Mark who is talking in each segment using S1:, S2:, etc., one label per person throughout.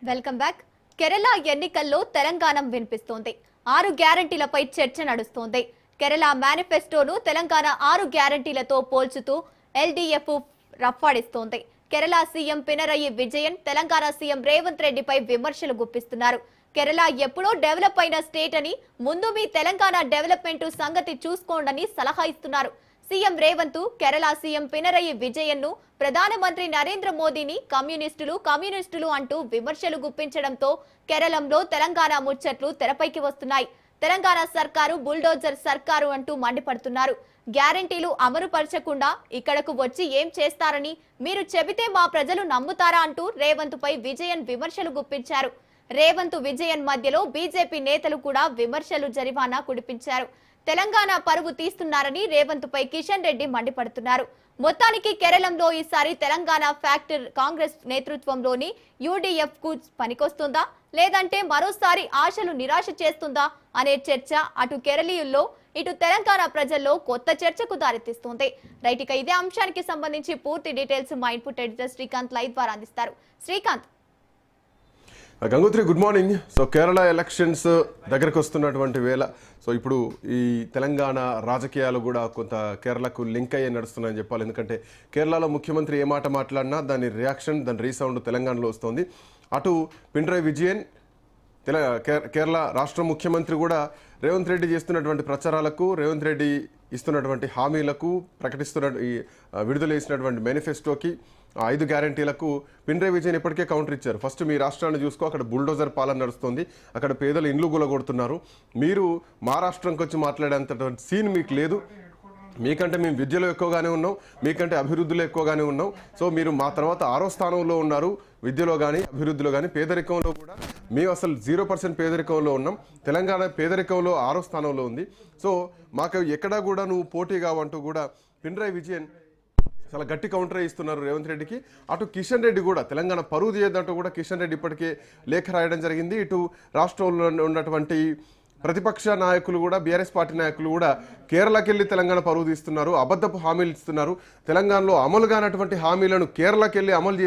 S1: Welcome back. Kerala ఎన్నికల్లో తెలంగాణ వినిపిస్తోంది. 6 గ్యారెంటీలపై చర్చ నడుస్తోంది. కేరళ మేనిఫెస్టోను తెలంగాణ 6 గ్యారెంటీలతో పోల్చుతూ ఎల్డీఎఫ్ రఫాడిస్తోంది. కేరళ సీఎం పినరయి విజయన్ తెలంగాణ సీఎం రేవంత్ రెడ్డిపై విమర్శలు గుప్పిస్తున్నారు. కేరళ ఎప్పుడో డెవలప్ అయిన స్టేట్ అని, ముందు మీ తెలంగాణ డెవలప్మెంట్ సంగతి చూసుకోండని సలహా ఇస్తున్నారు. సీఎం రేవంత్ కేరళ సీఎం పినరయి విజయన్ ను ప్రధానమంత్రి నరేంద్ర మోదీని కమ్యూనిస్టులు అంటూ విమర్శలు గుప్పించడంతో కేరళంలో తెలంగాణ ముచ్చట్లు తెరపైకి వస్తున్నాయి. తెలంగాణ సర్కారు బుల్డోజర్ సర్కారు అంటూ మండిపడుతున్నారు. గ్యారెంటీలు అమలుపరచకుండా ఇక్కడకు వచ్చి ఏం చేస్తారని మీరు చెబితే మా ప్రజలు నమ్ముతారా అంటూ రేవంత్ పై విజయన్ విమర్శలు గుప్పించారు. రేవంత్ విజయన్ మధ్యలో బీజేపీ నేతలు కూడా విమర్శలు జరిమానా కుడిపించారు. తెలంగాణ పరువు తీస్తున్నారని రేవంత్ పై కిషన్ రెడ్డి మండిపడుతున్నారు. మొత్తానికి కేరళంలో ఈసారి తెలంగాణ ఫ్యాక్టర్ కాంగ్రెస్ నేతృత్వంలోని యూడీఎఫ్ కు పనికొస్తుందా, లేదంటే మరోసారి ఆశలు నిరాశ చేస్తుందా అనే చర్చ అటు కేరళీయుల్లో ఇటు తెలంగాణ ప్రజల్లో కొత్త చర్చకు దారితీస్తుంది. రైట్, ఇక ఇదే అంశానికి సంబంధించి పూర్తి డీటెయిల్స్ మా ఇన్పుట్ ఎడిటర్ శ్రీకాంత్ లైవ్ ద్వారా అందిస్తారు. Srikanth.
S2: Gangotri, good morning. So Kerala elections దగ్గరకు వస్తున్నటువంటి వేళ సో ఇప్పుడు ఈ తెలంగాణ రాజకీయాలు కూడా కొంత కేరళకు లింక్ అయ్యే నడుస్తున్నాయని చెప్పాలి. ఎందుకంటే కేరళలో ముఖ్యమంత్రి ఏ మాట మాట్లాడినా దాని రియాక్షన్, దాని రీసౌండ్ తెలంగాణలో వస్తుంది. అటు పినరయి విజయన్ కేరళ రాష్ట్ర ముఖ్యమంత్రి కూడా రేవంత్ రెడ్డి చేస్తున్నటువంటి ప్రచారాలకు, రేవంత్ రెడ్డి ఇస్తున్నటువంటి హామీలకు, విడుదల చేసినటువంటి మేనిఫెస్టోకి, 5 గ్యారెంటీలకు పినరయి విజయన్ ఇప్పటికే కౌంటర్ ఇచ్చారు. ఫస్ట్ మీ రాష్ట్రాన్ని చూసుకో, అక్కడ బుల్డోజర్ పాలన నడుస్తుంది, అక్కడ పేదలు ఇండ్లు గులగొడుతున్నారు, మీరు మా రాష్ట్రంకి వచ్చి మాట్లాడేంతటువంటి సీన్ మీకు లేదు, మీకంటే మేము విద్యలో ఎక్కువగానే ఉన్నాం, మీకంటే అభివృద్ధిలో ఎక్కువగానే ఉన్నాం, సో మీరు మా తర్వాత 6వ స్థానంలో ఉన్నారు విద్యలో కానీ అభివృద్ధిలో కానీ, పేదరికంలో కూడా మేము అసలు 0% పేదరికంలో ఉన్నాం, తెలంగాణ పేదరికంలో 6వ స్థానంలో ఉంది, సో మాకు ఎక్కడా కూడా నువ్వు పోటీ కావంటూ కూడా పినరయి విజయన్ చాలా గట్టి కౌంటర్ ఇస్తున్నారు రేవంత్ రెడ్డికి. అటు కిషన్ రెడ్డి కూడా తెలంగాణ పరువు తీయద్దంటూ కూడా కిషన్ రెడ్డి ఇప్పటికే లేఖ రాయడం జరిగింది. ఇటు రాష్ట్రంలో ఉన్నటువంటి ప్రతిపక్ష నాయకులు కూడా, బీఆర్ఎస్ పార్టీ నాయకులు కూడా కేరళకి వెళ్ళి తెలంగాణ పరువు తీస్తున్నారు, అబద్ధపు హామీలు ఇస్తున్నారు, తెలంగాణలో అమలు కానటువంటి హామీలను కేరళకి వెళ్ళి అమలు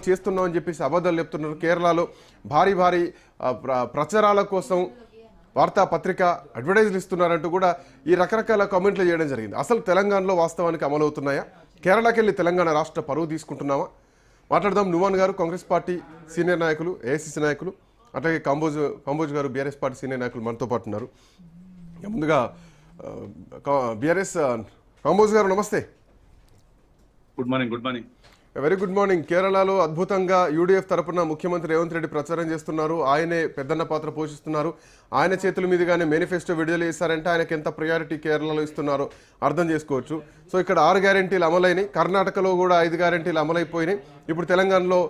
S2: చేస్తున్నామని చెప్పేసి అబద్ధాలు చెప్తున్నారు. కేరళలో భారీ ప్రచారాల కోసం వార్తాపత్రిక అడ్వర్టైజ్లు ఇస్తున్నారంటూ కూడా ఈ రకరకాల కామెంట్లు చేయడం జరిగింది. అసలు తెలంగాణలో వాస్తవానికి అమలవుతున్నాయా? కేరళకి వెళ్ళి తెలంగాణ రాష్ట్ర పరువు తీసుకుంటున్నామా? మాట్లాడదాం. నువాన్ గారు కాంగ్రెస్ పార్టీ సీనియర్ నాయకులు, ఏఐసీసీ నాయకులు, అట్లాగే కంబోజ్ గారు బీఆర్ఎస్ పార్టీ సీనియర్ నాయకులు మనతో పాటు ఉన్నారు. ముందుగా బీఆర్ఎస్ కంబోజ్ గారు నమస్తే.
S3: Good morning.
S2: Very good morning. కేరళలో అద్భుతంగా యూడీఎఫ్ తరపున ముఖ్యమంత్రి రేవంత్ రెడ్డి ప్రచారం చేస్తున్నారు, ఆయనే పెద్దన్న పాత్ర పోషిస్తున్నారు, ఆయన చేతుల మీదుగానే మేనిఫెస్టో విడుదల చేశారంటే ఆయనకి ఎంత ప్రయారిటీ కేరళలో ఇస్తున్నారో అర్థం చేసుకోవచ్చు. సో ఇక్కడ 6 గ్యారెంటీలు అమలైనాయి, కర్ణాటకలో కూడా 5 గ్యారెంటీలు అమలైపోయినాయి, ఇప్పుడు తెలంగాణలో